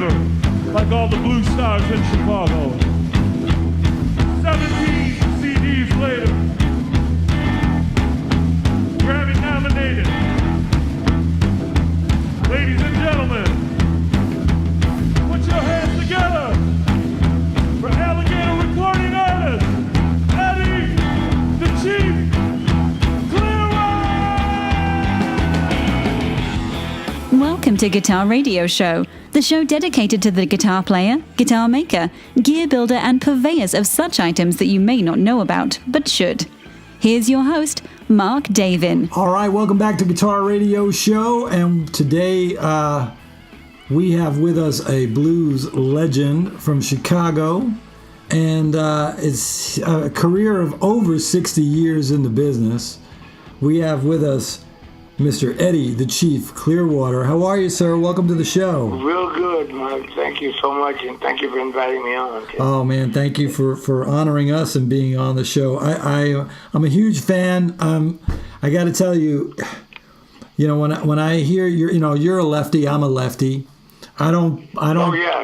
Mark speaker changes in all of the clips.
Speaker 1: career like all the blue stars in Chicago. 17 CDs later, Grammy nominated. Ladies and gentlemen, put your hands together for Alligator recording artist, Eddy, the Chief, Clearwater!
Speaker 2: Welcome to Guitar Radio Show, the show dedicated to the guitar player, guitar maker, gear builder, and purveyors of such items that you may not know about, but should. Here's your host, Mark Davin.
Speaker 3: All right, welcome back to Guitar Radio Show, and today we have with us a blues legend from Chicago, and it's a career of over 60 years in the business. We have with us Mr. Eddy, the Chief, Clearwater. How are you, sir? Welcome to the show.
Speaker 4: Real good, Mark. Thank you so much, and thank you for inviting me on.
Speaker 3: Oh, man, thank you for honoring us and being on the show. I'm a huge fan. I got to tell you, when I hear you're a lefty, I'm a lefty. I don't.
Speaker 4: Oh yeah.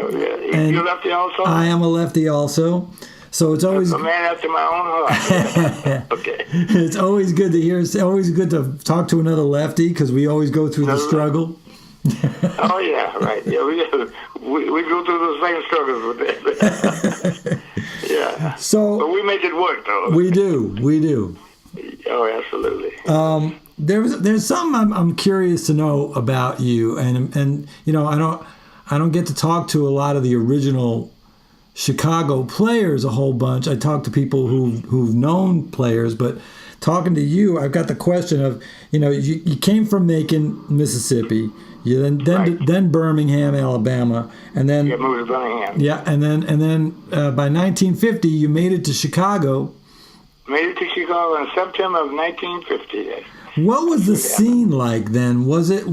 Speaker 4: You're a lefty also.
Speaker 3: I am a lefty also. So it's always
Speaker 4: a man after my own heart. Okay.
Speaker 3: It's always good to hear. It's always good to talk to another lefty because we always go through the struggle.
Speaker 4: Oh yeah, right. Yeah, we go through the same struggles with that. Yeah.
Speaker 3: So
Speaker 4: but we make it work, though.
Speaker 3: We do.
Speaker 4: Oh, absolutely.
Speaker 3: There's something I'm curious to know about you, and I don't get to talk to a lot of the original Chicago players a whole bunch. I talk to people who've known players, but talking to you, I've got the question of, you came from Macon, Mississippi, you then Birmingham, Alabama, and then
Speaker 4: moved to Birmingham.
Speaker 3: Yeah, and then by 1950 you made it to Chicago.
Speaker 4: Made it to Chicago in September of 1950.
Speaker 3: What was the scene like then? Was it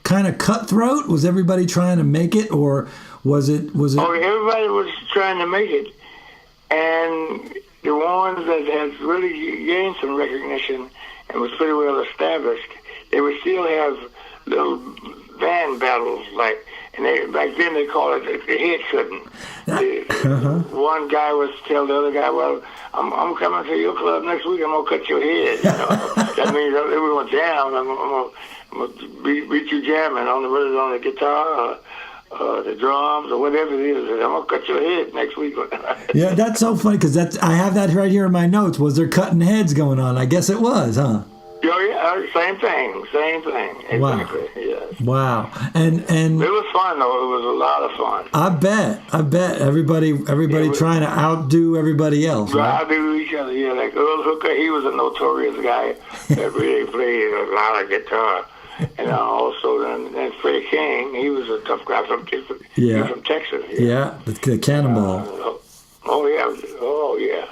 Speaker 3: kind of cutthroat? Was everybody trying to make it, or was it?
Speaker 4: Oh, everybody was trying to make it, and the ones that had really gained some recognition and was pretty well established, they would still have little band battles, and back then they called it the head cutting. One guy was tell the other guy, "Well, I'm coming to your club next week. I'm gonna cut your head." That means everyone jam. I'm gonna beat you jamming on the guitar. The drums or whatever it is, I'm gonna cut your head next week.
Speaker 3: Yeah, that's so funny because I have that right here in my notes. Was there cutting heads going on? I guess it was, huh?
Speaker 4: Oh yeah, same thing. Exactly.
Speaker 3: Wow.
Speaker 4: Yes.
Speaker 3: Wow. And
Speaker 4: it was fun though. It was a lot of fun.
Speaker 3: I bet everybody trying to outdo everybody else. Right?
Speaker 4: Outdo each other. Yeah, like Earl Hooker, he was a notorious guy that really played a lot of guitar. And also then Freddie King, he was a tough guy from Texas.
Speaker 3: Yeah, the Cannonball.
Speaker 4: Oh yeah.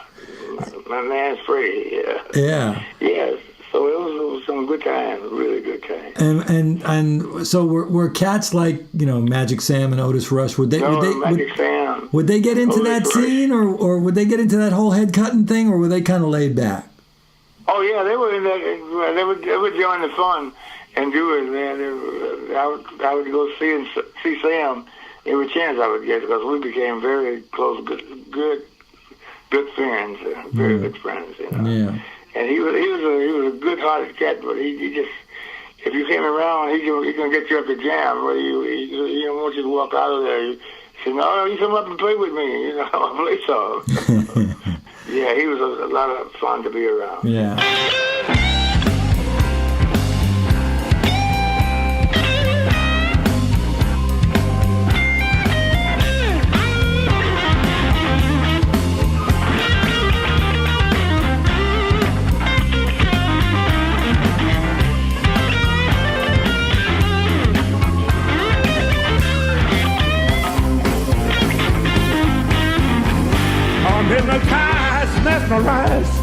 Speaker 4: My man's Freddie. Yeah. Yes. So it was some good time, really good time.
Speaker 3: And so were cats like Magic Sam and Otis Rush? Would they get into that scene, or would they get into that whole head cutting thing, or were they kind of laid back?
Speaker 4: Oh yeah, they were in that. They would join the fun and do it, man. I would go see Sam every chance I would get because we became very close, good friends, very good friends.
Speaker 3: Yeah.
Speaker 4: And he was a good-hearted cat, but he just, if you came around, he gonna get you up to jam. Whether he don't want you to walk out of there. He said, "No, you come up and play with me. Play songs." Yeah, he was a lot of fun to be around.
Speaker 3: Yeah.
Speaker 1: Hypnotized, mesmerized,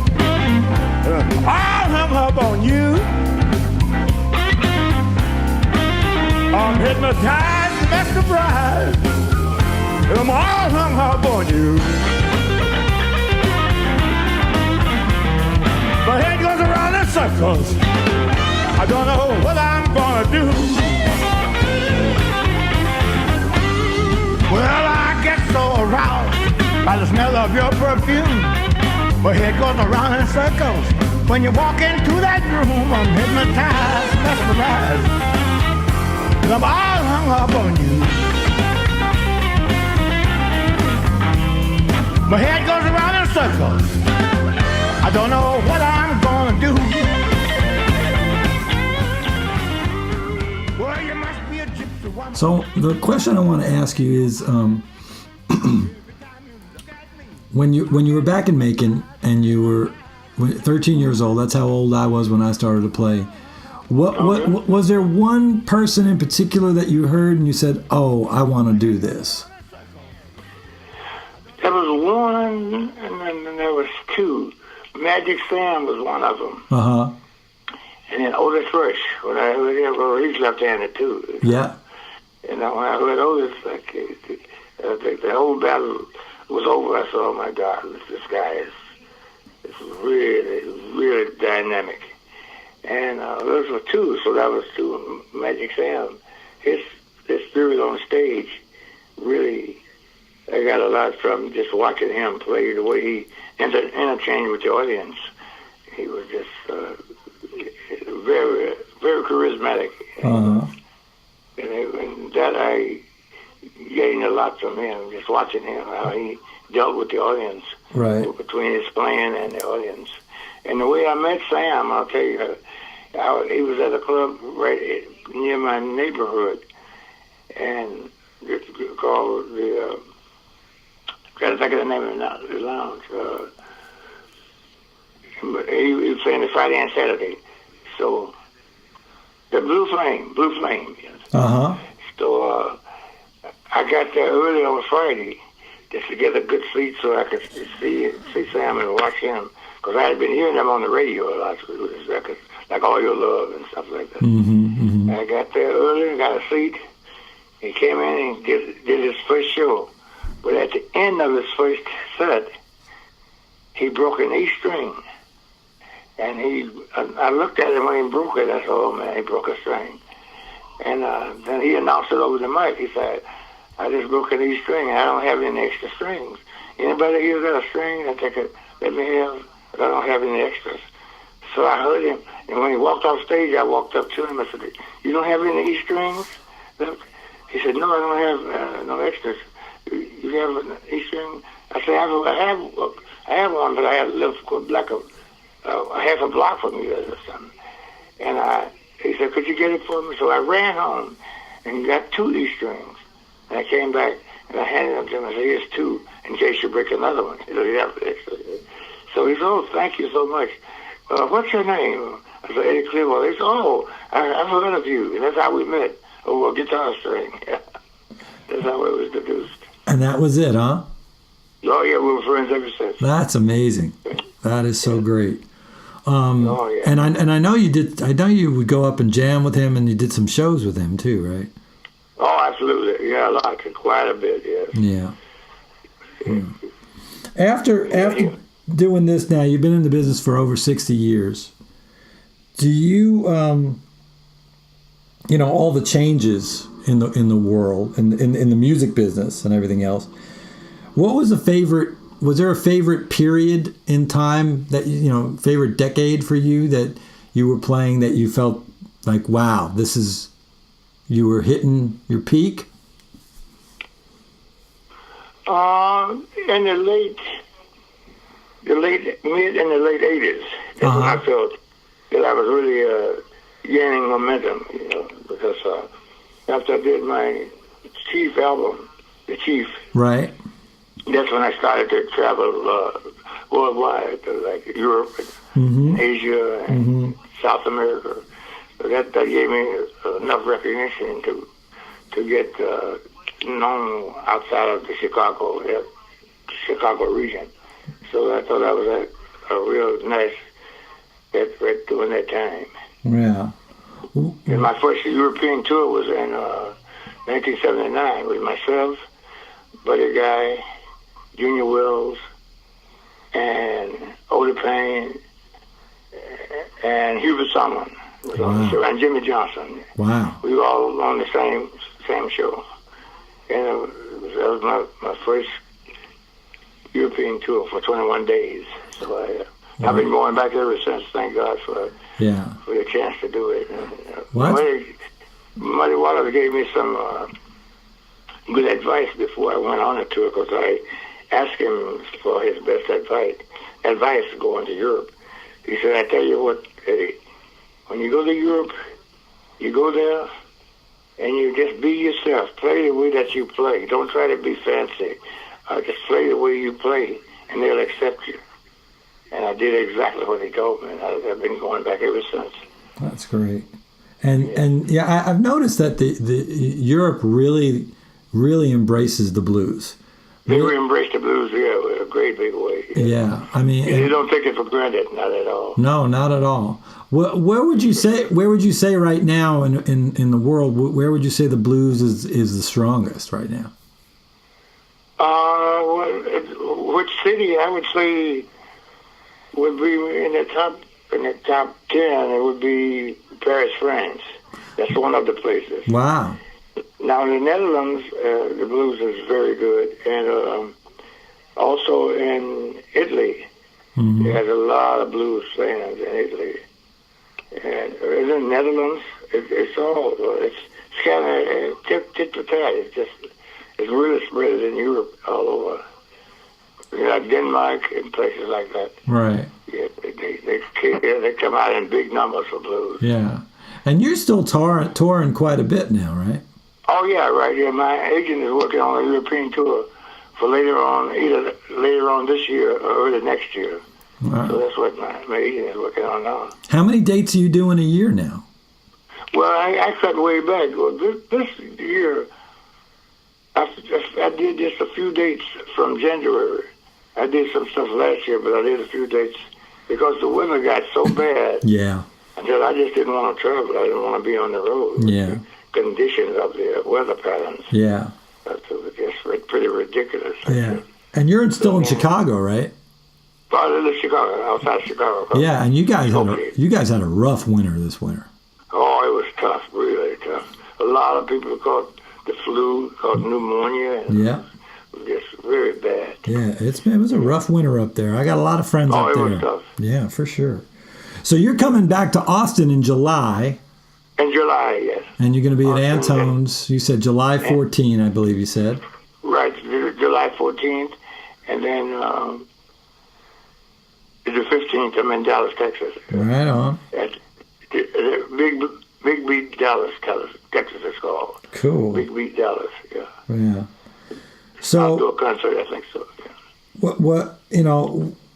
Speaker 1: all hung up on you. I'm hypnotized, mesmerized, I'm all hung up on you. My head goes around in circles. I don't know what I'm gonna do. by the smell of your perfume. My head goes around in circles. When you walk into that room, I'm hypnotized, mesmerized. 'Cause I'm all hung up on you. My head goes around in circles. I don't know what I'm gonna do. Well, you must be a gypsy woman.
Speaker 3: So the question I want to ask you is, when you were back in Macon and you were 13 years old, that's how old I was when I started to play. What was there one person in particular that you heard and you said, "Oh, I want to do this"?
Speaker 4: There was one, and then there was two. Magic Sam was one of them.
Speaker 3: Uh-huh.
Speaker 4: And then Otis Rush, when I heard him, well, he's left-handed too.
Speaker 3: Yeah.
Speaker 4: And when I heard Otis, the whole battle was over. I said, "Oh my God, this guy is really dynamic." And those were two, so that was two. Magic Sam, his spirit on stage, really, I got a lot from just watching him play, the way he interchanged with the audience. He was just very, very charismatic.
Speaker 3: Uh-huh.
Speaker 4: And that I gained a lot from him, just watching him, how he dealt with the audience,
Speaker 3: Right.
Speaker 4: between his playing and the audience. And the way I met Sam, I'll tell you, he was at a club right near my neighborhood, and it's called the, trying to think of the name of the lounge. But he was playing the Friday and Saturday. So, the Blue Flame, yes.
Speaker 3: Uh-huh.
Speaker 4: So, I got there early on Friday just to get a good seat so I could see Sam and watch him. Because I had been hearing him on the radio a lot with his records, like All Your Love and stuff like that.
Speaker 3: Mm-hmm, mm-hmm.
Speaker 4: I got there early and got a seat. He came in and did his first show. But at the end of his first set, he broke an E string. And I looked at him when he broke it. I said, "Oh man, he broke a string." And then he announced it over the mic. He said, "I just broke an E string and I don't have any extra strings. Anybody here got a string that they could let me have? I don't have any extras." So I heard him, and when he walked off stage, I walked up to him. I said, "You don't have any E strings?" He said, "No, I don't have no extras. You have an E string?" I said, I have one, but I have lived like a half a block from you or something." And he said, "Could you get it for me?" So I ran home and got two E strings. And I came back and I handed them to him. I said, "Here's two in case you break another one." He said, "Yeah, extra." So he said, "Oh, thank you so much. What's your name?" I said, "Eddie Clearwater." He said, "Oh, I've heard of you." And that's how we met over a guitar string. That's how it was introduced.
Speaker 3: And that was it, huh?
Speaker 4: Oh, yeah, we were friends ever since.
Speaker 3: That's amazing. That is so great.
Speaker 4: Oh, yeah.
Speaker 3: And I know you did. I know you would go up and jam with him, and you did some shows with him too, right?
Speaker 4: Oh, absolutely. Yeah, a lot, quite a bit. Yes.
Speaker 3: Yeah. After doing this now, you've been in the business for over 60 years. Do you, all the changes in the world, in the music business and everything else? What was was there a favorite period in time that, favorite decade for you that you were playing that you felt like, wow, you were hitting your peak?
Speaker 4: In the mid and the late 80s, that's when I felt that I was really gaining momentum, because after I did my Chief album, The Chief,
Speaker 3: right,
Speaker 4: that's when I started to travel worldwide, to like Europe, and Asia, and South America. So that gave me enough recognition to get known outside of the Chicago region. So I thought that was a real nice right during that time.
Speaker 3: Yeah.
Speaker 4: And my first European tour was in 1979 with myself, Buddy Guy, Junior Wells, and Oda Payne, and Hubert Sumlin, and Jimmy Johnson.
Speaker 3: Wow.
Speaker 4: We were all on the same show. And that was my first European tour for 21 days. So I've been going back ever since. Thank God for the chance to do it. Muddy Waters gave me some good advice before I went on the tour, because I asked him for his best advice going to Europe. He said, I tell you what, Eddie, when you go to Europe, you go there and you just be yourself. Play the way that you play. Don't try to be fancy. Just play the way you play, and they'll accept you. And I did exactly what he told me, and I've been going back ever since.
Speaker 3: That's great. And I've noticed that the Europe really embraces the blues.
Speaker 4: They embrace the blues, in a great big way.
Speaker 3: Yeah, I mean,
Speaker 4: they don't take it for granted, not at all.
Speaker 3: No, not at all. Where would you say? Where would you say right now in the world? Where would you say the blues is the strongest right now?
Speaker 4: Which city? I would say would be in the top 10. It would be Paris, France. That's one of the places.
Speaker 3: Wow.
Speaker 4: Now in the Netherlands, the blues is very good, and also in Italy, there's a lot of blues fans in Italy. And in the Netherlands, it's kind of tit for tat. It's really spread in Europe all over. Like Denmark and places like that.
Speaker 3: Right.
Speaker 4: Yeah, they come out in big numbers for blues.
Speaker 3: Yeah. And you're still touring quite a bit now, right?
Speaker 4: Oh, yeah, right. Yeah, my agent is working on a European tour for either later on this year or early next year. Wow. So that's what my agent is working on now.
Speaker 3: How many dates are you doing a year now?
Speaker 4: Well, I cut way back. Well, this year, I did just a few dates from January. I did some stuff last year, but I did a few dates because the weather got so bad.
Speaker 3: Yeah.
Speaker 4: Until I just didn't want to travel. I didn't want to be on the road.
Speaker 3: Yeah.
Speaker 4: Conditions of the weather patterns.
Speaker 3: Yeah.
Speaker 4: It was just pretty ridiculous.
Speaker 3: Yeah. And you're still in Chicago, right?
Speaker 4: I live in Chicago, outside Chicago.
Speaker 3: Yeah, and you guys had a rough winter this winter.
Speaker 4: Oh, it was tough, really tough. A lot of people caught the flu, caught pneumonia. And
Speaker 3: yeah.
Speaker 4: It was just very bad.
Speaker 3: Yeah, it was a rough winter up there. I got a lot of friends up there.
Speaker 4: Oh, it was tough.
Speaker 3: Yeah, for sure. So you're coming back to Austin in July.
Speaker 4: In July, yes.
Speaker 3: And you're going to be at Antone's. You said July 14, I believe you said.
Speaker 4: Right, July 14th. And then the 15th, I'm in Dallas, Texas.
Speaker 3: Right on.
Speaker 4: At Big Beat Dallas, Texas it's called.
Speaker 3: Cool.
Speaker 4: Big Beat Dallas, yeah.
Speaker 3: Yeah. So
Speaker 4: outdoor concert, I think so. Yeah.
Speaker 3: What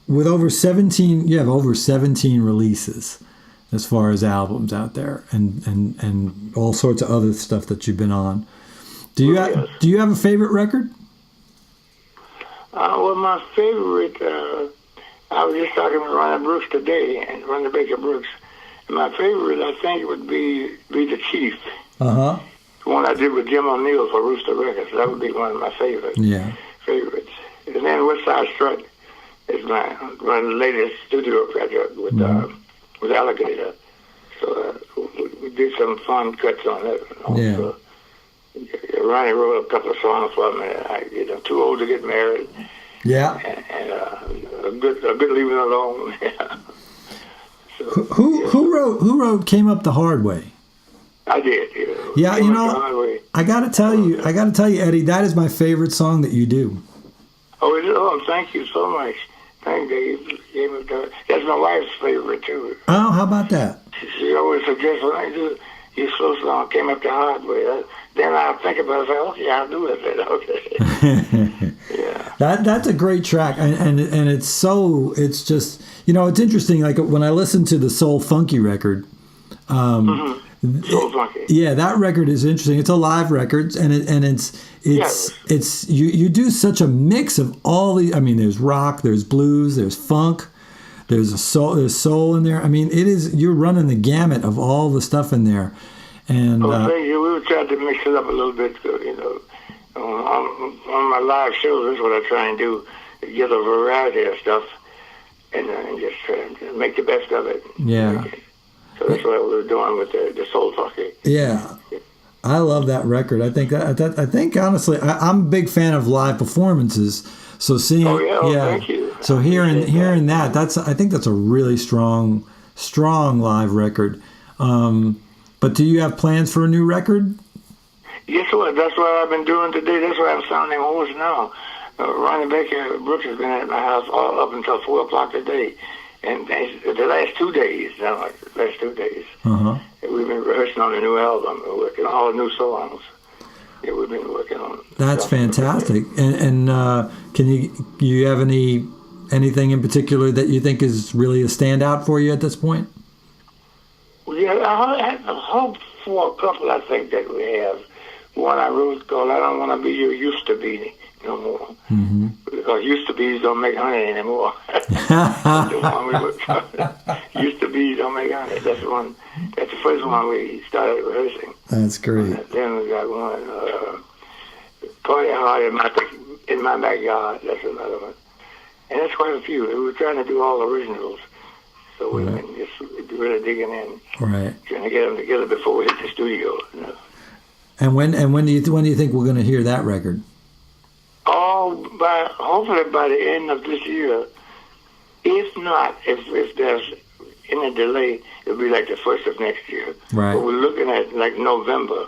Speaker 3: with over 17, you have over 17 releases as far as albums out there, and all sorts of other stuff that you've been on. Do you have a favorite record?
Speaker 4: Well, my favorite, I was just talking with Ronnie Brooks today, and Ronnie Baker Brooks. And my favorite, I think, would be The Chief.
Speaker 3: Uh-huh.
Speaker 4: The one I did with Jim O'Neill for Rooster Records. That would be one of my favorites.
Speaker 3: Yeah.
Speaker 4: Favorites. And then West Side Strut is my latest studio project with Alligator. So we did some fun cuts on it.
Speaker 3: Yeah.
Speaker 4: Ronnie wrote a couple of songs for me. I'm too old to get married.
Speaker 3: Yeah.
Speaker 4: And a good leaving alone. So,
Speaker 3: who wrote Came Up the Hard Way?
Speaker 4: I did.
Speaker 3: Yeah, I gotta tell you, Eddie, that is my favorite song that you do.
Speaker 4: Oh, it is? Oh, thank you so much. Thank you. That's my wife's favorite too.
Speaker 3: Oh, how about that?
Speaker 4: She always suggests when I do your slow song, Came Up the Hard Way. Then I think about it, okay, I'll do it. Okay. Yeah. That's
Speaker 3: a great track, and it's just, it's interesting. Like when I listen to the Soul Funky record,
Speaker 4: Soul Funky.
Speaker 3: Yeah, that record is interesting. It's a live record, and it's you do such a mix of all the. I mean, there's rock, there's blues, there's funk, there's soul in there. I mean, you're running the gamut of all the stuff in there. And
Speaker 4: thank you. We were trying to mix it up a little bit, on my live shows. That's what I try and do, get a variety of stuff, and just try to make the best of it.
Speaker 3: Yeah.
Speaker 4: So that's what we were doing with the Soul Funky.
Speaker 3: Yeah. I love that record. I think honestly, I'm a big fan of live performances. So seeing,
Speaker 4: thank you.
Speaker 3: So hearing that, I think that's a really strong live record. But do you have plans for a new record?
Speaker 4: Yes, well, that's what I've been doing today. That's why I'm sounding hoarse now. Ronnie Baker Brooks has been at my house all up until 4 o'clock today. And the last 2 days, we've been rehearsing on a new album. We're working on all new songs. Yeah, we've been working on.
Speaker 3: That's fantastic. And can you have anything in particular that you think is really a standout for you at this point?
Speaker 4: Well, yeah, I hope for a couple. I think that we have. One I wrote called "I Don't Want to Be Your Used to Be No More," because used to be's don't make honey anymore. The one we looked at. Used to be don't make honey. That's the one. That's the first one we started rehearsing.
Speaker 3: That's great.
Speaker 4: Then we got one, Party Hard in my Backyard. That's another one. And that's quite a few. We were trying to do all originals. So we've been just really digging in. Right. Trying to get them together before we hit the studio. You know.
Speaker 3: And when do you think we're going to hear that record?
Speaker 4: Hopefully by the end of this year. If not, if there's any delay, it'll be like the first of next year.
Speaker 3: Right.
Speaker 4: But we're looking at like November.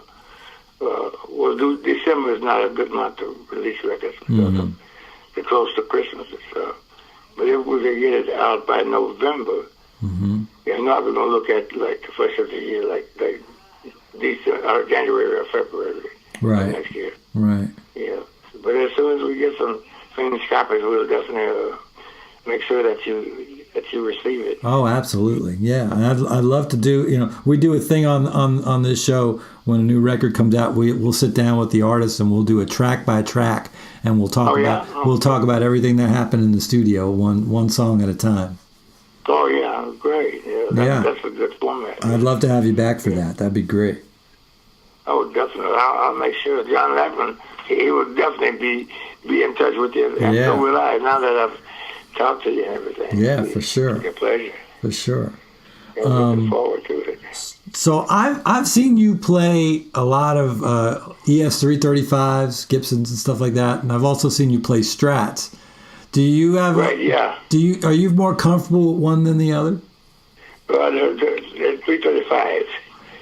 Speaker 4: We'll do. December is not a good month to release records because they're close to Christmas and stuff. But if we can get it out by November, if not, we're gonna look at like the first of the year, like December or January or February next year.
Speaker 3: Right.
Speaker 4: Yeah. But as soon as we get some finished copies, we'll definitely make sure that you receive it.
Speaker 3: Oh, absolutely. Yeah. And I'd love to do, we do a thing on this show when a new record comes out. We'll sit down with the artist and we'll do a track by track and we'll talk about everything that happened in the studio, one song at a time.
Speaker 4: Oh, yeah. Great. Yeah. That's a good format.
Speaker 3: I'd love to have you back for that. That'd be great.
Speaker 4: Oh, definitely. I'll make sure. John Lackman, he will definitely be in touch with you. And so will I, now that I've talked to you and everything.
Speaker 3: Yeah, for sure.
Speaker 4: It's a pleasure.
Speaker 3: For sure.
Speaker 4: Looking forward to it.
Speaker 3: So I've seen you play a lot of ES 335s, Gibsons, and stuff like that, and I've also seen you play Strats. Do you have?
Speaker 4: Right. Yeah.
Speaker 3: Are you more comfortable with one than the other?
Speaker 4: Well, the 335.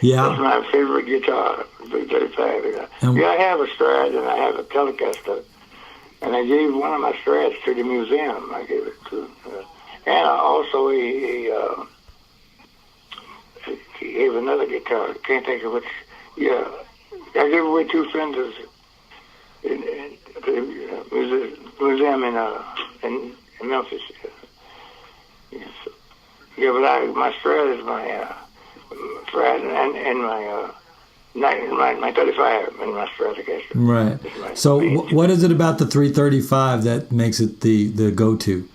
Speaker 3: Yeah.
Speaker 4: That's my favorite guitar. 335. I have a Strat and I have a Telecaster. And I gave one of my Strats to the museum. I gave it to, and also he gave another guitar. I can't think of which. Yeah, I gave away 2 Fenders in the museum in Memphis. Yes. Yeah, but my Strat is my Strat and my 35 and my Stratocaster.
Speaker 3: Right. So what is it about the 335 that makes it the go-to?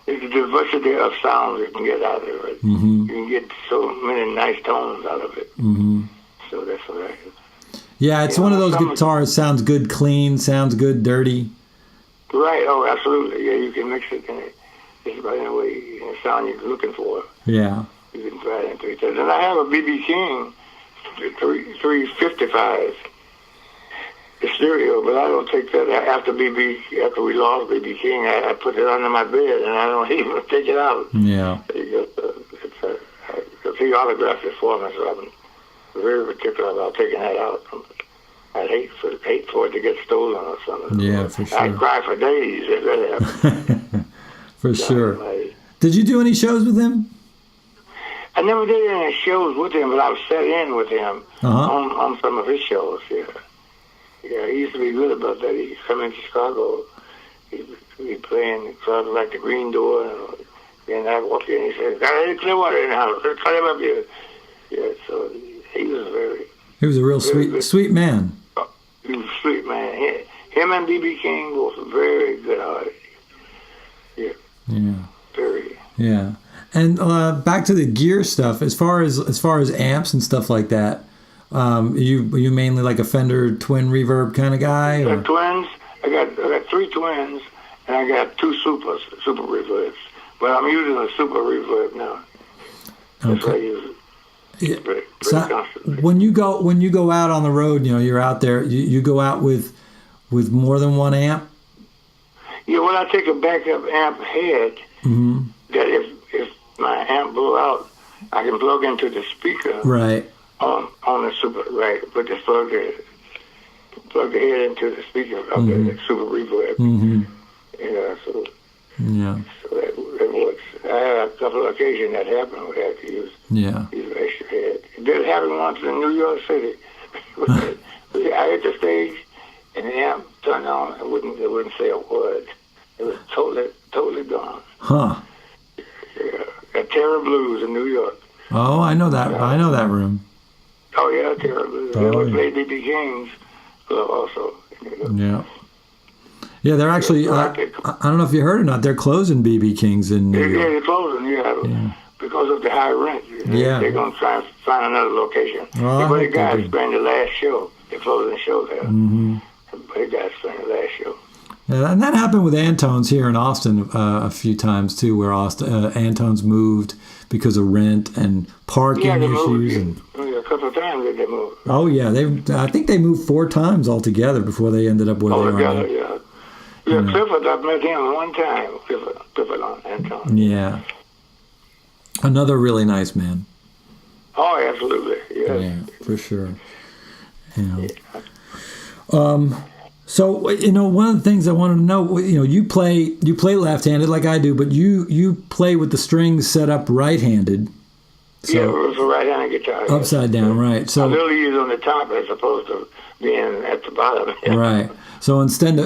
Speaker 4: It's the diversity of sounds you can get out of it. You can get so many nice tones out of it. So that's what I do.
Speaker 3: Yeah, it's one of those guitars, sounds good clean, sounds good dirty.
Speaker 4: Right, oh, absolutely. Yeah, you can mix it in it. Just about any way, the sound you're looking for.
Speaker 3: Yeah.
Speaker 4: You can try it in 335. And I have a B.B. King 355, the stereo, but I don't take that after we lost B.B. King. I put it under my bed and I don't even take it out.
Speaker 3: Yeah.
Speaker 4: Because he autographed it for me, so I'm very particular about taking that out. I'd hate for it to get stolen or something.
Speaker 3: Yeah, for sure.
Speaker 4: I'd cry for days if that happened.
Speaker 3: For sure. Did you do any shows with him?
Speaker 4: I never did any shows with him, but I've sat in with him on some of his shows. Yeah, he used to be good about that. He'd come into Chicago, he'd be playing clubs like the Green Door, and I'd walk in and he said, "Got any Clearwater in the house? Cut him up here." Yeah, so he was
Speaker 3: a real sweet man.
Speaker 4: He was a sweet man. Him and B.B. King were very good artists. Yeah. Yeah. Very.
Speaker 3: Yeah. And back to the gear stuff, as far as amps and stuff like that, are you mainly like a Fender twin reverb kind of guy? Or?
Speaker 4: Twins. I got 3 twins, and I got 2 super reverbs. But I'm using a super reverb now. That's what I use. Pretty
Speaker 3: So
Speaker 4: constantly.
Speaker 3: when you go out on the road, you're out there. You go out with more than one amp.
Speaker 4: Yeah, well, I take a backup amp head that if my amp blew out, I can plug into the speaker
Speaker 3: Right.
Speaker 4: on the super, right, put this plug the head into the speaker of the super reverb. So
Speaker 3: Yeah.
Speaker 4: that works. I had a couple of occasions that happened where I had to use
Speaker 3: Yeah.
Speaker 4: an extra head. It did happen once in New York City. I hit the stage and the amp turned on. It wouldn't say a word. It was totally gone.
Speaker 3: Huh.
Speaker 4: Yeah. At Terror Blues in New York.
Speaker 3: Oh, I know that. I know that room.
Speaker 4: Oh yeah, Terror Blues.
Speaker 3: Oh,
Speaker 4: They
Speaker 3: yeah.
Speaker 4: played B.B. King's also.
Speaker 3: Yeah. Yeah, they're actually. I don't know if you heard or not. They're closing BB King's in New
Speaker 4: Yeah,
Speaker 3: York.
Speaker 4: they're closing.
Speaker 3: Yeah.
Speaker 4: Because of the high rent.
Speaker 3: Yeah.
Speaker 4: They're gonna try and find another location.
Speaker 3: Well, I
Speaker 4: But the
Speaker 3: hope they
Speaker 4: guys
Speaker 3: do.
Speaker 4: playing the last show. They're closing the show there. But the guys playing the last show.
Speaker 3: Yeah, and that happened with Antone's here in Austin a few times too, where Antone's moved because of rent and parking
Speaker 4: Yeah, they
Speaker 3: issues.
Speaker 4: moved. A couple of times they moved.
Speaker 3: Oh yeah, I think they moved 4 times altogether before they ended up where they are
Speaker 4: Together,
Speaker 3: now.
Speaker 4: yeah. Yeah, Clifford, I've met him one time. Clifford on Antone.
Speaker 3: Yeah, another really nice man.
Speaker 4: Oh, absolutely. Yes.
Speaker 3: Yeah, for sure. Yeah. So one of the things I wanted to know, you play left-handed like I do, but you play with the strings set up right-handed. So
Speaker 4: Yeah, it's a right-handed guitar. yes.
Speaker 3: upside down, right?
Speaker 4: I
Speaker 3: So
Speaker 4: really use on the top as opposed to being at the bottom.
Speaker 3: right. So instead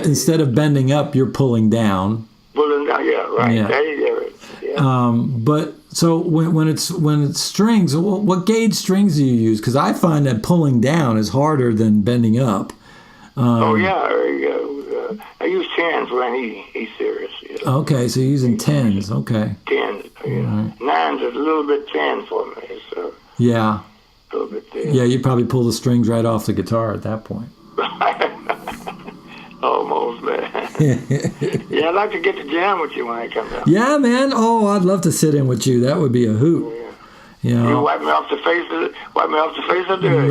Speaker 3: of bending up, you're pulling down.
Speaker 4: Pulling down, yeah, right.
Speaker 3: Yeah.
Speaker 4: There you go. Yeah.
Speaker 3: But so when it's strings, what gauge strings do you use? Because I find that pulling down is harder than bending up.
Speaker 4: Oh, yeah. I use 10s when he's serious. Yeah.
Speaker 3: Okay, so you're using 10s. Okay.
Speaker 4: 10s. Yeah. 9s is a little bit thin for me. So
Speaker 3: Yeah.
Speaker 4: a little bit thin.
Speaker 3: Yeah, you probably pull the strings right off the guitar at that point.
Speaker 4: Almost, man. Yeah, I'd like to get to jam with you when I come down.
Speaker 3: Yeah, man. Oh, I'd love to sit in with you. That would be a hoot. You
Speaker 4: You
Speaker 3: know.
Speaker 4: wipe me off the face of the earth.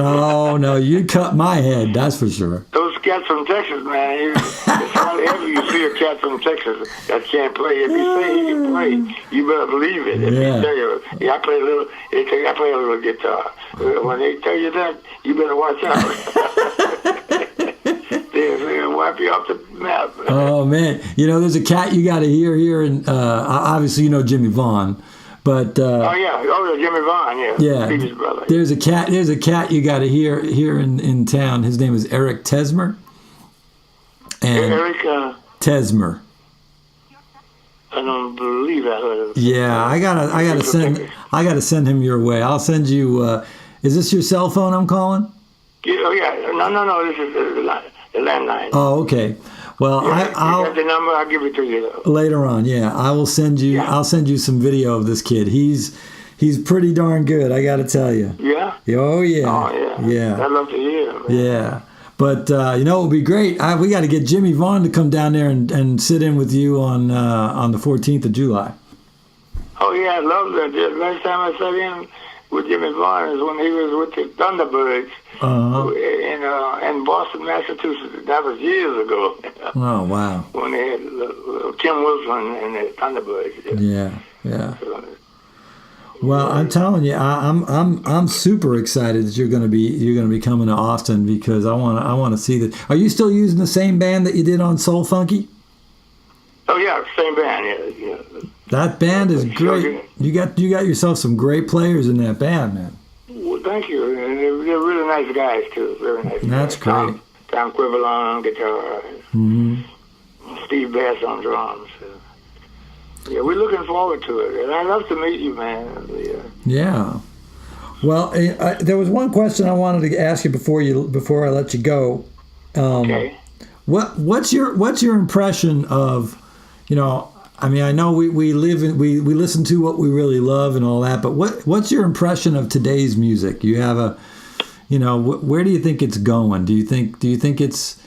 Speaker 3: No, you cut my head. That's for sure.
Speaker 4: Those cats from Texas, man. It's hardly ever you see a cat from Texas that can't play. If you say he can play, you better believe it. If
Speaker 3: Yeah.
Speaker 4: you tell you, I play a little guitar. When they tell you that, you better watch out. They'll wipe you off the map.
Speaker 3: Oh man, there's a cat you got to hear here, and obviously Jimmy Vaughn, but
Speaker 4: Oh yeah, Jimmy Vaughn, yeah.
Speaker 3: yeah,
Speaker 4: Stevie's brother.
Speaker 3: there's a cat you got to hear here in town. His name is Eric Tesmer, and
Speaker 4: Eric,
Speaker 3: Tesmer.
Speaker 4: I don't believe I heard of it.
Speaker 3: Yeah, I gotta send him your way. I'll send you. Is this your cell phone I'm calling?
Speaker 4: Oh yeah, no. This is the landline.
Speaker 3: Oh, okay. Well,
Speaker 4: You
Speaker 3: I'll
Speaker 4: got the number. I'll give it to you. Though.
Speaker 3: later on. Yeah, I will send you.
Speaker 4: Yeah.
Speaker 3: I'll send you some video of this kid. He's pretty darn good. I got to tell you.
Speaker 4: Yeah.
Speaker 3: Oh yeah.
Speaker 4: Oh yeah.
Speaker 3: Yeah.
Speaker 4: I'd love to hear him. Man.
Speaker 3: Yeah. But it would be great. We got to get Jimmy Vaughn to come down there and sit in with you on the 14th of July.
Speaker 4: Oh yeah, I love that. The last time I sat in with Jimmy Vaughn is when he was with the Thunderbirds in Boston, Massachusetts. That was years ago.
Speaker 3: Oh wow.
Speaker 4: When they had Kim Wilson and the Thunderbirds.
Speaker 3: Yeah. Well, I'm telling you, I'm super excited that you're going to be coming to Austin because I want to see that. Are you still using the same band that you did on Soul Funky?
Speaker 4: Oh yeah, same band. Yeah.
Speaker 3: That band is great. You got yourself some great players in that band, man.
Speaker 4: Well, thank you. And they're really nice guys too. Very nice.
Speaker 3: That's
Speaker 4: guys.
Speaker 3: great.
Speaker 4: Tom Quivel on guitar. Steve Bass on drums. Yeah, we're looking forward to it, and I'd love to meet you, man.
Speaker 3: Yeah. Well, there was one question I wanted to ask you before I let you go.
Speaker 4: Okay.
Speaker 3: What's your impression of, I mean, I know we listen to what we really love and all that, but what's your impression of today's music? You have where do you think it's going? Do you think it's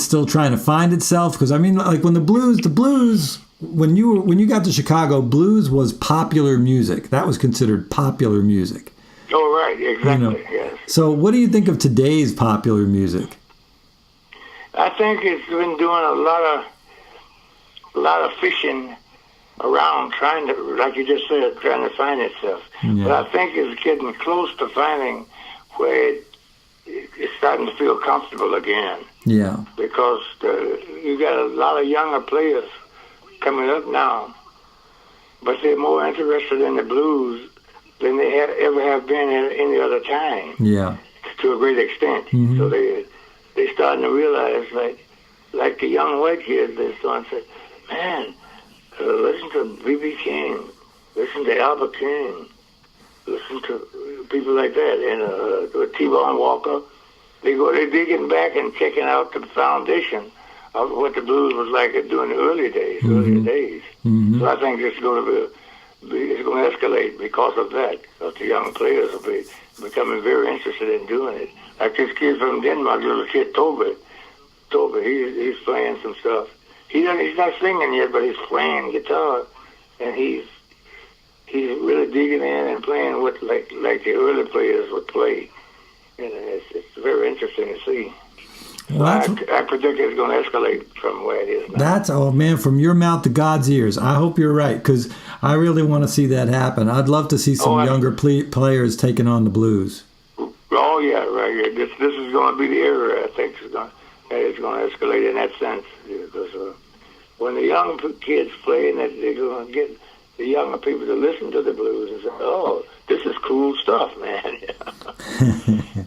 Speaker 3: still trying to find itself? Because I mean, like when the blues. When you got to Chicago, blues was popular music. That was considered popular music.
Speaker 4: Oh, right, exactly. Yes.
Speaker 3: So, what do you think of today's popular music?
Speaker 4: I think it's been doing a lot of fishing around, trying to, like you just said, trying to find itself.
Speaker 3: Yeah.
Speaker 4: But I think it's getting close to finding where it's starting to feel comfortable again.
Speaker 3: Yeah.
Speaker 4: Because you got a lot of younger players coming up now, but they're more interested in the blues than they ever have been at any other time.
Speaker 3: Yeah.
Speaker 4: To a great extent.
Speaker 3: Mm-hmm.
Speaker 4: So they starting to realize, like the young white kids, they're starting to say, man, listen to B.B. King, listen to Albert King, listen to people like that, and T-Bone Walker. They're digging back and checking out the foundation of what the blues was like during the earlier days.
Speaker 3: Mm-hmm.
Speaker 4: So I think it's going to escalate because of that. Because the young players will be becoming very interested in doing it. Like this kid from Denmark, little kid Tobe, he's playing some stuff. He's not singing yet, but he's playing guitar, and he's really digging in and playing what like the early players would play. And it's very interesting to see. Well, I predict it's going to escalate from where it is now.
Speaker 3: From your mouth to God's ears. I hope you're right, because I really want to see that happen. I'd love to see some younger players taking on the blues.
Speaker 4: Oh yeah, right. This is going to be the era. I think it's going to escalate in that sense, because when the young kids play, and they're going to get the younger people to listen to the blues and say, "Oh, this is cool stuff, man."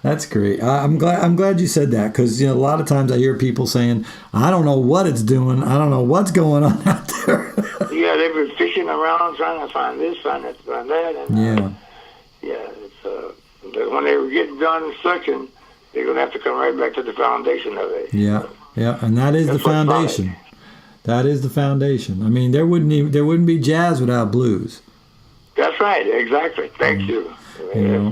Speaker 3: That's great. I'm glad you said that, because a lot of times I hear people saying, "I don't know what it's doing. I don't know what's going on out there."
Speaker 4: Yeah, they've been fishing around trying to find this, find that, and but when they get done searching, they're going to have to come right back to the foundation of it.
Speaker 3: Yeah, and that is the foundation. That is the foundation. I mean, there wouldn't be jazz without blues.
Speaker 4: That's right, exactly. Thank you.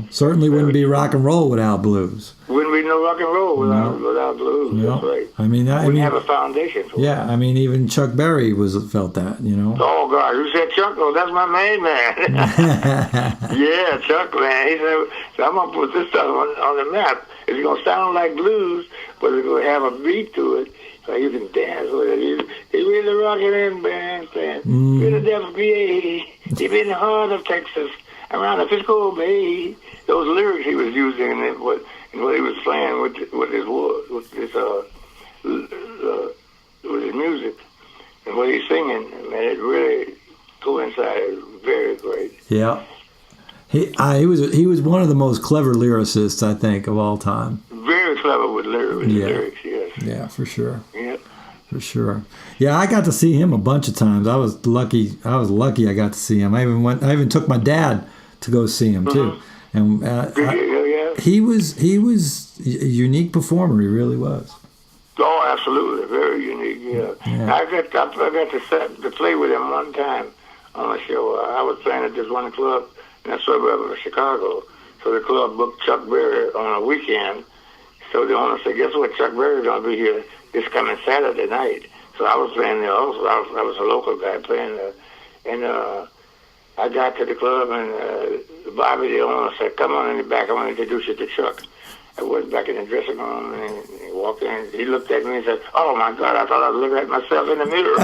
Speaker 3: Certainly wouldn't be rock and roll without blues.
Speaker 4: Wouldn't be no rock and roll without blues.
Speaker 3: No.
Speaker 4: That's right.
Speaker 3: I mean,
Speaker 4: have a foundation for it.
Speaker 3: Yeah, I mean, even Chuck Berry felt that.
Speaker 4: Oh God, who said Chuck? Oh, that's my main man. Yeah, Chuck, man. He said, so I'm gonna put this stuff on the map. It's gonna sound like blues, but it's gonna have a beat to it, so you can dance with it. He really rocking in, man. Philadelphia, deep in the heart of Texas, around the Frisco Bay. Those lyrics he was using and what he was playing with his music and what he's singing, man, it really coincided very great.
Speaker 3: Yeah, he was one of the most clever lyricists, I think, of all time.
Speaker 4: Very clever with lyrics, yes.
Speaker 3: Yeah, for sure.
Speaker 4: Yeah.
Speaker 3: For sure. Yeah, I got to see him a bunch of times. I was lucky I got to see him. I even took my dad to go see him too. And he was a unique performer. He really was.
Speaker 4: Oh, absolutely, very unique. Yeah. I got to play with him one time on a show. I was playing at this one club in a suburb of Chicago. So the club booked Chuck Berry on a weekend. So the owner said, "Guess what? Chuck Berry's gonna be here this coming Saturday night." So I was playing there also. I was a local guy playing there, and I got to the club, and Bobby, the owner, said, "Come on in the back. I want to introduce you to Chuck." I went back in the dressing room, and he walked in. He looked at me and said, "Oh, my God, I thought I was looking at myself in the mirror."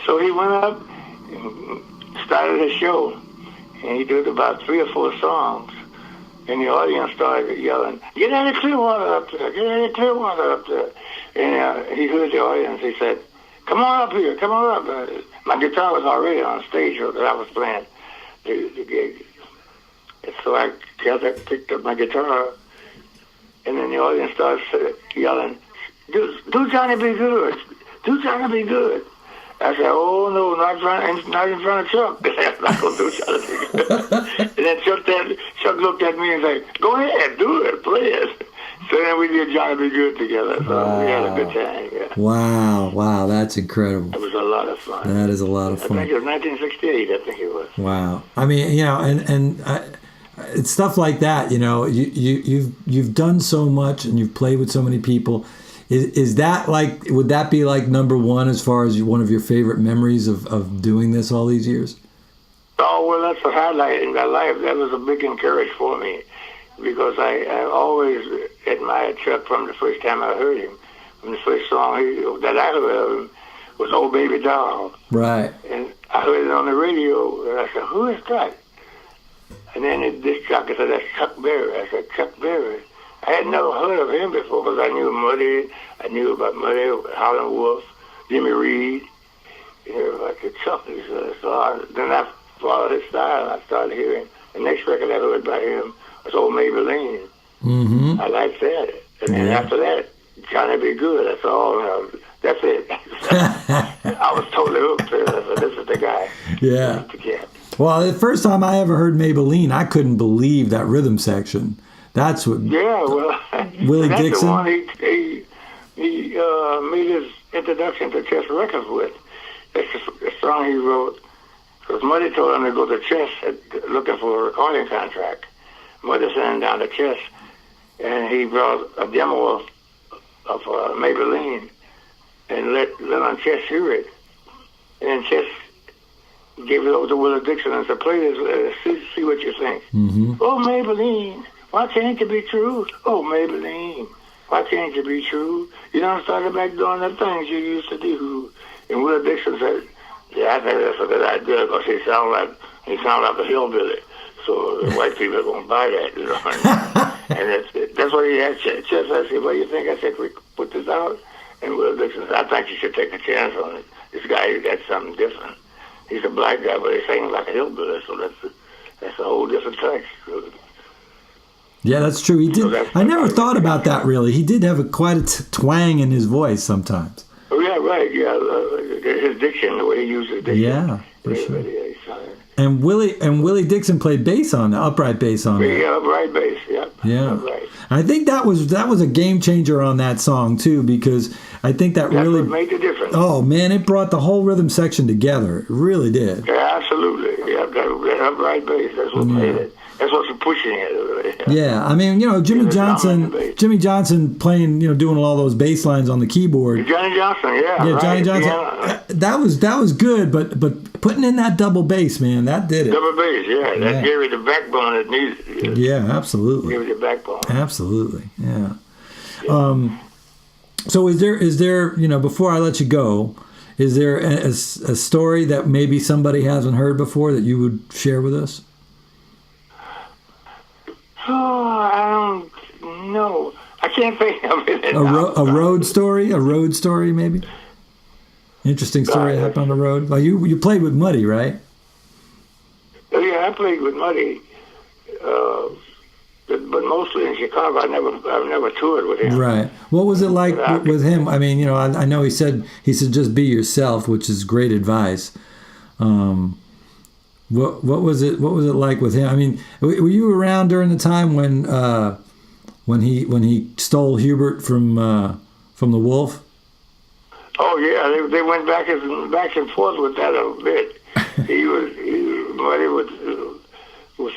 Speaker 4: So he went up and started a show, and he did about 3 or 4 songs. And the audience started yelling, "Get out of Clearwater up there! Get out of Clearwater up there!" And he heard the audience. He said, "Come on up here! Come on up!" My guitar was already on stage that I was playing the gig. And so I picked up my guitar, and then the audience started yelling, "Do Johnny be good! Do Johnny be good!" I said, "Oh no, not in front of Chuck. I'm not gonna do Johnny be good." And then Chuck looked at me and said, "Go ahead, do it, play it." So then we did Johnny Be Good together. So we had a good time. Yeah.
Speaker 3: Wow, that's incredible.
Speaker 4: It was a lot of fun.
Speaker 3: That is a lot of fun.
Speaker 4: I think it was 1968. I think it was.
Speaker 3: Wow. I mean, and it's stuff like that. You've done so much, and you've played with so many people. Is that would that be number one as far as one of your favorite memories of doing this all these years?
Speaker 4: Oh Oh, well, that's a highlight in my life. That was a big encouragement for me because I always admired Chuck from the first time I heard him. From the first song that I heard of him was "Oh Baby Doll."
Speaker 3: Right.
Speaker 4: And I heard it on the radio, and I said, "Who is that?" And then this jockey said, "That's Chuck Berry." I said, "Chuck Berry?" I had never heard of him before because I knew Muddy. I knew about Muddy, Howlin' Wolf, Jimmy Reed, like the Chuck. Then I followed his style. I started hearing. The next record I heard by him was "Old Maybelline."
Speaker 3: Mm-hmm.
Speaker 4: I liked that. And then after that, Johnny Be Good. That's all. That's it. I was totally hooked. So this is the guy.
Speaker 3: Yeah.
Speaker 4: The cat.
Speaker 3: Well, the first time I ever heard Maybelline, I couldn't believe that rhythm section. That's what.
Speaker 4: Yeah, well,
Speaker 3: Willie
Speaker 4: that's
Speaker 3: Dixon.
Speaker 4: the one he made his introduction to Chess Records with. That's the song he wrote. Because Muddy told him to go to Chess looking for a recording contract. Muddy sent him down to Chess, and he brought a demo of Maybelline and let on Chess hear it. And then Chess gave it over to Willie Dixon and said, "Play this, see what you think."
Speaker 3: Mm-hmm.
Speaker 4: "Oh, Maybelline, why can't you be true? Oh, Maybelline, why can't you be true? You done started back doing the things you used to do." And Willie Dixon said, "Yeah, I think that's a good idea because he sound like a hillbilly. So the white people are going to buy that, you know." And that's what he had. Chess, I said, "What do you think?" I said, "We put this out?" And Willie Dixon said, "I think you should take a chance on it. This guy, got something different. He's a black guy, but he sings like a hillbilly, so that's a whole different touch."
Speaker 3: Yeah, that's true. He did. I never thought about that, really. He did have quite a twang in his voice sometimes.
Speaker 4: Oh, yeah, right. Yeah, his diction, the way he used his diction.
Speaker 3: Yeah, for sure. And Willie Dixon played bass on upright bass on it.
Speaker 4: Yeah, upright bass. Yeah. Upright.
Speaker 3: I think that was a game changer on that song too, because I think that really
Speaker 4: made the difference.
Speaker 3: Oh man, it brought the whole rhythm section together. It really did.
Speaker 4: Yeah, absolutely. Yeah, that upright bass. That's what made it. That's what's pushing it.
Speaker 3: Yeah, I mean, Jimmy Johnson playing, doing all those bass lines on the keyboard.
Speaker 4: Johnny Johnson, yeah.
Speaker 3: Yeah,
Speaker 4: right.
Speaker 3: Johnny Johnson.
Speaker 4: Yeah.
Speaker 3: That was good, but putting in that double bass, man, that did it.
Speaker 4: Double bass, yeah. That gave it the backbone it needed.
Speaker 3: Yeah, absolutely.
Speaker 4: Gave it the backbone.
Speaker 3: Absolutely, yeah. So is there before I let you go, is there a story that maybe somebody hasn't heard before that you would share with us?
Speaker 4: Oh, I don't know. I can't think of it.
Speaker 3: A road story, maybe. Interesting story that happened on the road. Well, you played with Muddy, right?
Speaker 4: Oh, yeah, I played with Muddy, but mostly in Chicago. I've never toured with him.
Speaker 3: Right. What was it like with him? I mean, I know he said just be yourself, which is great advice. What was it like with him? I mean, were you around during the time when he stole Hubert from the Wolf?
Speaker 4: Oh yeah, they went back and forth with that a bit. Muddy would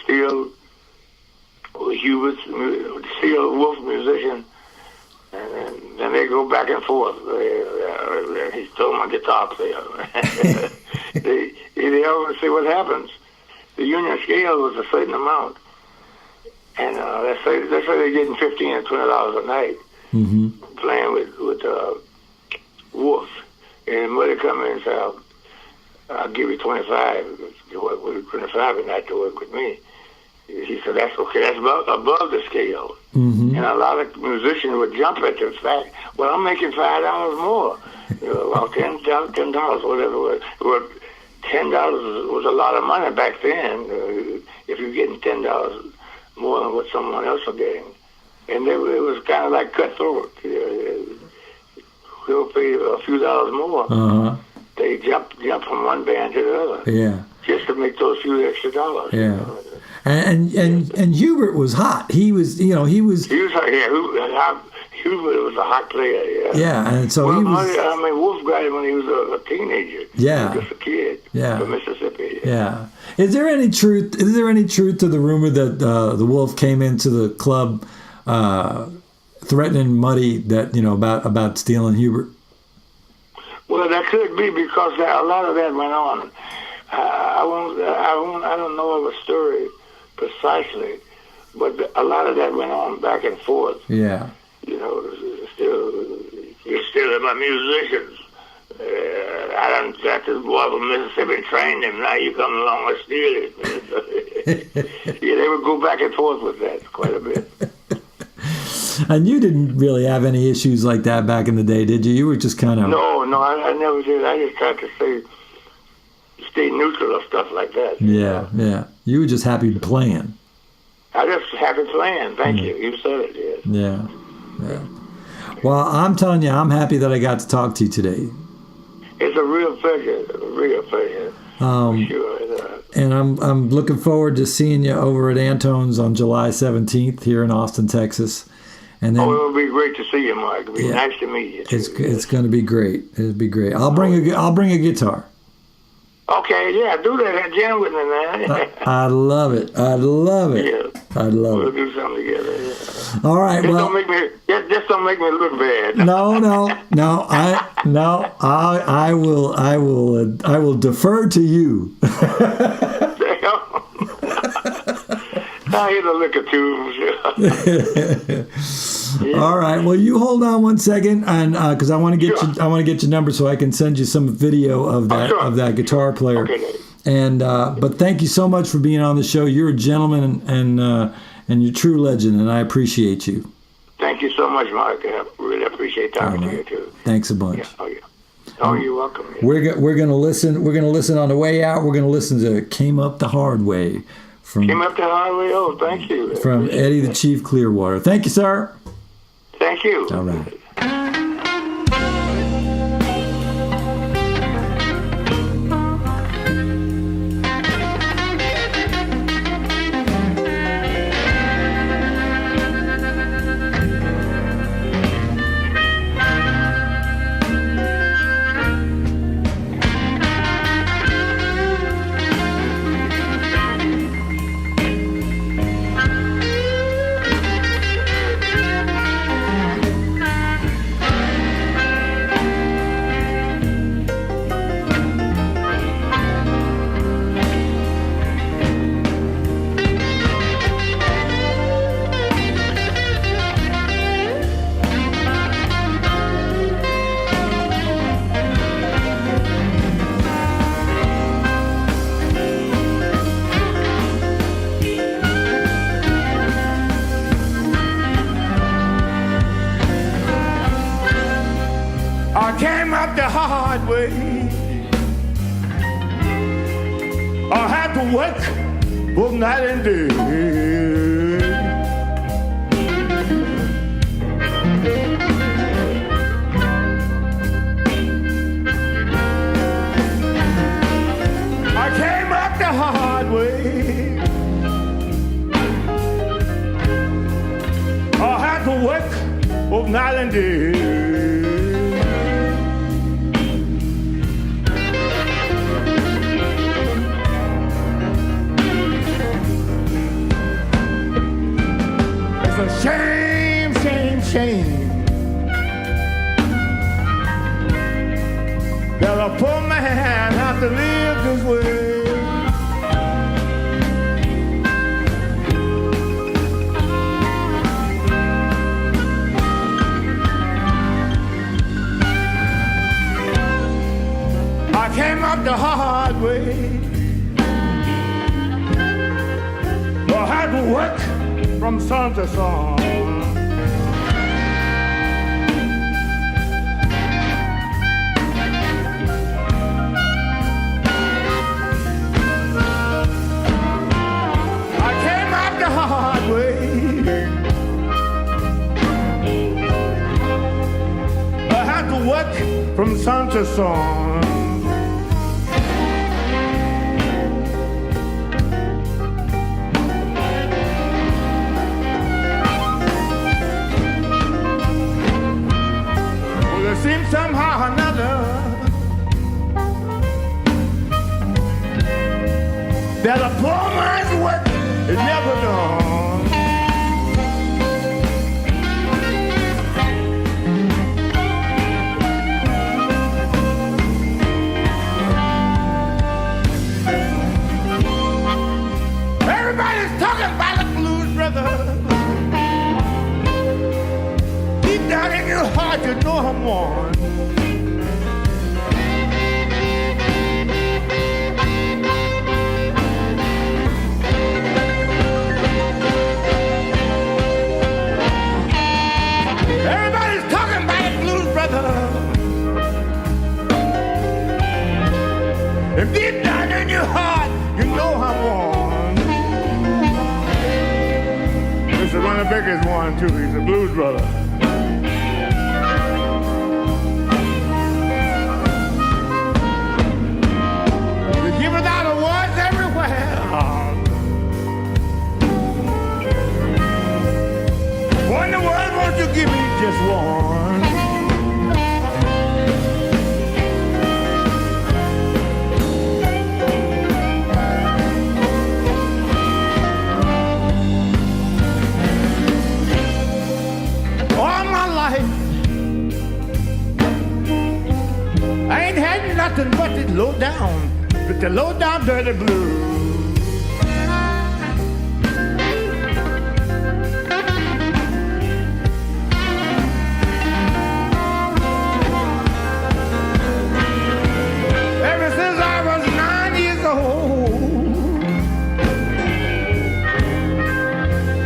Speaker 4: steal Hubert, steal Wolf musician, and then they go back and forth. He stole my guitar player. They always say what happens. The union scale was a certain amount, and let's say they're getting $15 or $20 a night playing with Wolf, and Muddy come in and say, "I'll give you 25. To work with 25 and not to work with me." He said, "That's okay. That's above the scale." And a lot of musicians would jump at the fact, "Well, I'm making $5 more." Well, $10, whatever. Well, $10 was a lot of money back then. If you're getting $10 more than what someone else was getting, and it was kind of like cutthroat. They'll pay a few dollars more. They jump from one band to the other. Yeah. Just to make those few extra dollars.
Speaker 3: Yeah. And Hubert was hot. He was hot. Yeah. Hubert was a hot player. Yeah. Yeah, and so he was. Wolf got him when he was a teenager. Yeah. He was just a kid. Yeah. From Mississippi. Yeah. Is there any truth to the rumor that the Wolf came into the club threatening Muddy that about stealing Hubert?
Speaker 4: Well, that could be because a lot of that went on. I don't know of a story precisely, but a lot of that went on back and forth.
Speaker 3: Yeah.
Speaker 4: You know, you're still my musicians. I done got this boy from Mississippi and trained him. Now you come along and steal it. Yeah, they would go back and forth with that quite a bit.
Speaker 3: And you didn't really have any issues like that back in the day, did you? You were just kind of...
Speaker 4: No, I never did. I just tried to stay neutral of stuff like that.
Speaker 3: Yeah. You were just happy playing.
Speaker 4: I just happy playing. Thank you. You said it, yes.
Speaker 3: Yeah. Well, I'm telling you, I'm happy that I got to talk to you today.
Speaker 4: It's a real pleasure. For sure.
Speaker 3: And I'm looking forward to seeing you over at Antone's on July 17th here in Austin, Texas. And then,
Speaker 4: it'll be great to see you, Mark. It'll be nice to meet you.
Speaker 3: It's going to be great. It'll be great. I'll bring a guitar.
Speaker 4: Okay, yeah, do that. Jam with me, man.
Speaker 3: I love it.
Speaker 4: Yeah.
Speaker 3: I'd love
Speaker 4: We'll
Speaker 3: it.
Speaker 4: do something together. Yeah.
Speaker 3: All right.
Speaker 4: Just
Speaker 3: well,
Speaker 4: don't make me look bad.
Speaker 3: No. I will defer to you.
Speaker 4: I hit a liquor tube. Yeah.
Speaker 3: All right. Well, you hold on one second, and because I want to get I want to get your number so I can send you some video of that guitar player.
Speaker 4: Okay.
Speaker 3: And but thank you so much for being on the show. You're a gentleman and you're a true legend, and I appreciate you.
Speaker 4: Thank you so much, Mark. I really appreciate talking to you too.
Speaker 3: Thanks a bunch.
Speaker 4: Yeah. Oh, you're welcome. Yeah.
Speaker 3: We're gonna listen. We're gonna listen on the way out. We're gonna listen to "Came Up the Hard Way"
Speaker 4: Came Up the Hard Way. Oh, thank you.
Speaker 3: From Eddie the Chief Clearwater. Thank you, sir.
Speaker 4: Thank you.
Speaker 3: All right.
Speaker 1: I came up the hard way. I had to work both night and day. I came up the hard way. I had to work both night and day. Shame, shame, shame that a poor man have to live this way. I came up the hard way. I had to work from sun to sun. I came out the hard way. I had to work from sun to sun. Seems somehow or another that a poor man's work is never done. down in your heart, you know I'm one. Everybody's talking about the blues, brother. If deep down in your heart, you know I'm one. This is one of the biggest one too. He's a blues brother. They're giving out awards everywhere. What in the world won't you give me just one? All my life, I ain't had nothing but the low down dirty blues. Ever since I was 9 years old,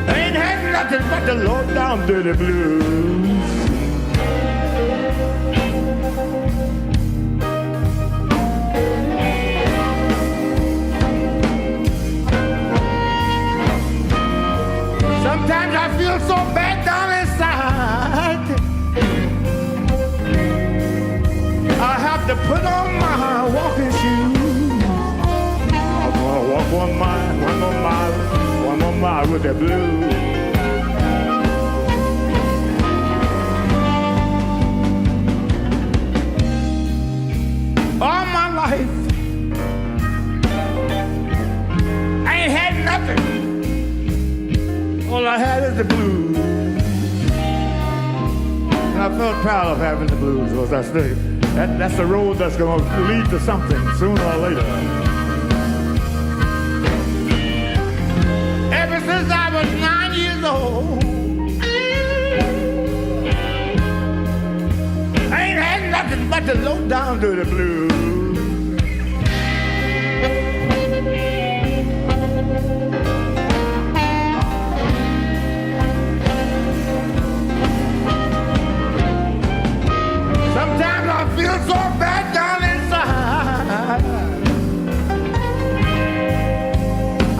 Speaker 1: I ain't had nothing but the low down dirty blues. Sometimes I feel so bad down inside. I have to put on my walking shoes. I'm gonna walk one more mile with the blues. All my life, I ain't had nothing. All I had is the blues. And I felt proud of having the blues, because that's the road that's going to lead to something sooner or later. Ever since I was 9 years old, I ain't had nothing but the low down to the blues. Sometimes I feel so bad down inside.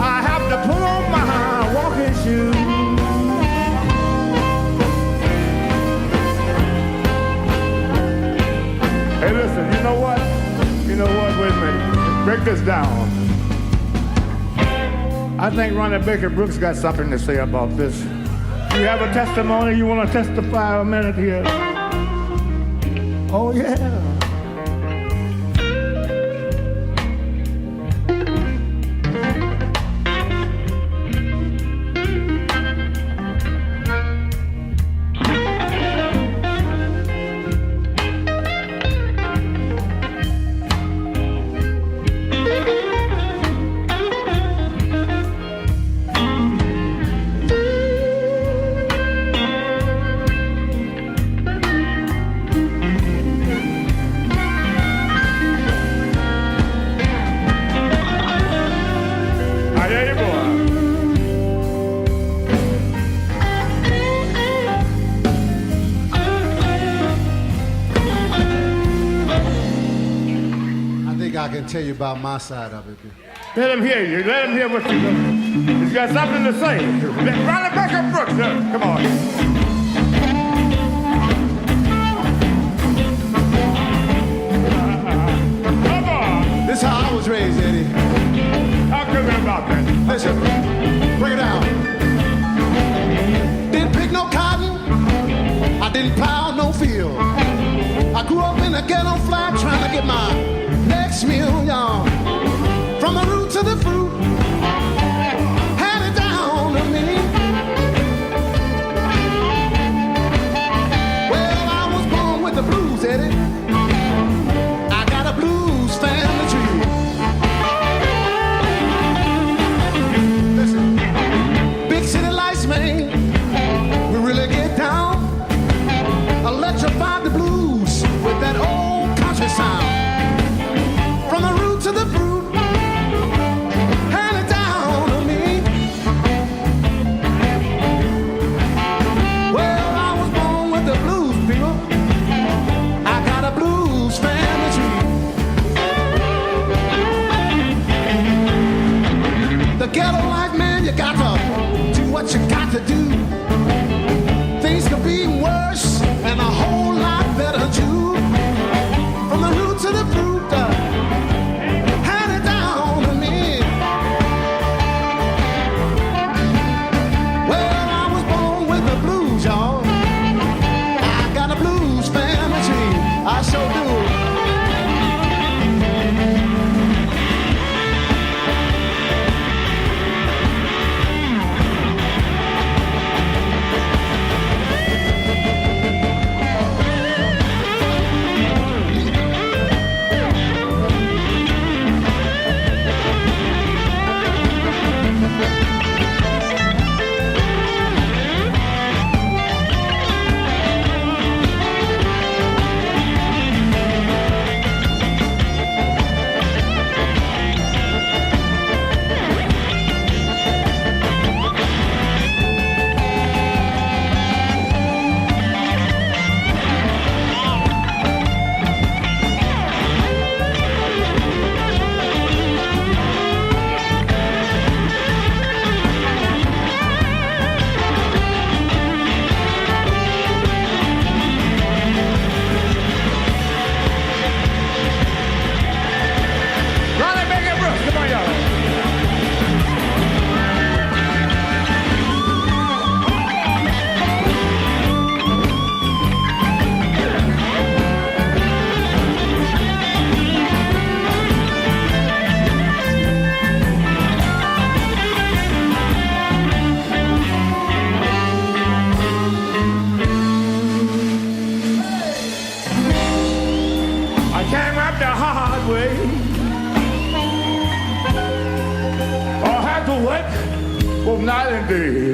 Speaker 1: I have to put on my walking shoes. Hey, listen, you know what? Wait a minute. Break this down. I think Ronnie Baker Brooks got something to say about this. You have a testimony? You want to testify a minute here? Oh, yeah.
Speaker 5: I can tell you about my side of it.
Speaker 1: Let him hear you. Let him hear what you got. He's got something to say. Ronnie Baker Brooks, come on. Come on.
Speaker 5: This is how I was raised, Eddie.
Speaker 1: Talk to me about that.
Speaker 5: Listen, bring it down. Didn't pick no cotton. I didn't plow no field. I grew up in a ghetto flat trying to get my next meal, y'all. From the root to the fruit, hand it down to me. Well, I was born with the blues, Eddie. I got a blues family tree. Listen, big city lights, man, we really get down. people. I got a blues family tree. The ghetto life, man, you got to do what you got to do. Things could be worse and a whole lot better too. From the root to the fruit, hand it down to me. Well, I was born with the blues, y'all. I got a blues family tree. I sure do.
Speaker 1: Night and day.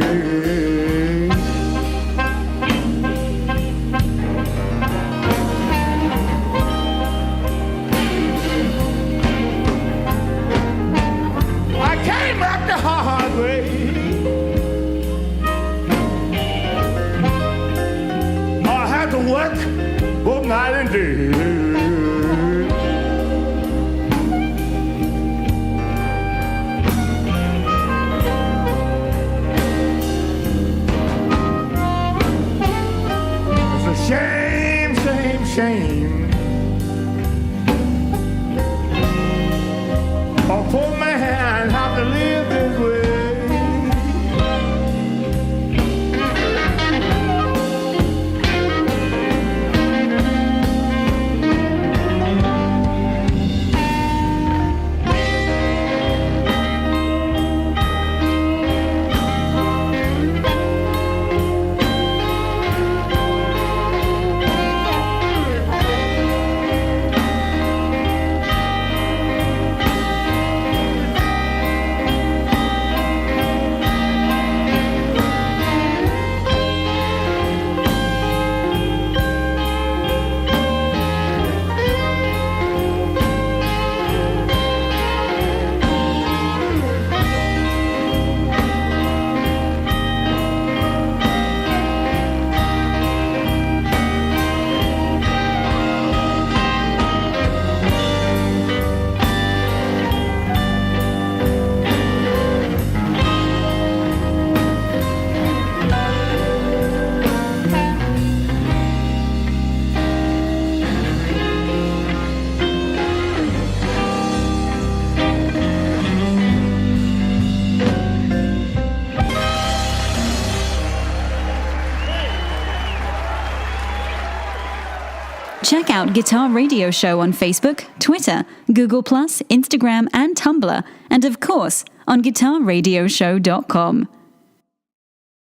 Speaker 1: I came up the hard way. I had to work both night and day. Shame, shame, shame. A poor man have to live this way.
Speaker 2: Check out Guitar Radio Show on Facebook, Twitter, Google+, Instagram, and Tumblr, and of course, on guitarradioshow.com.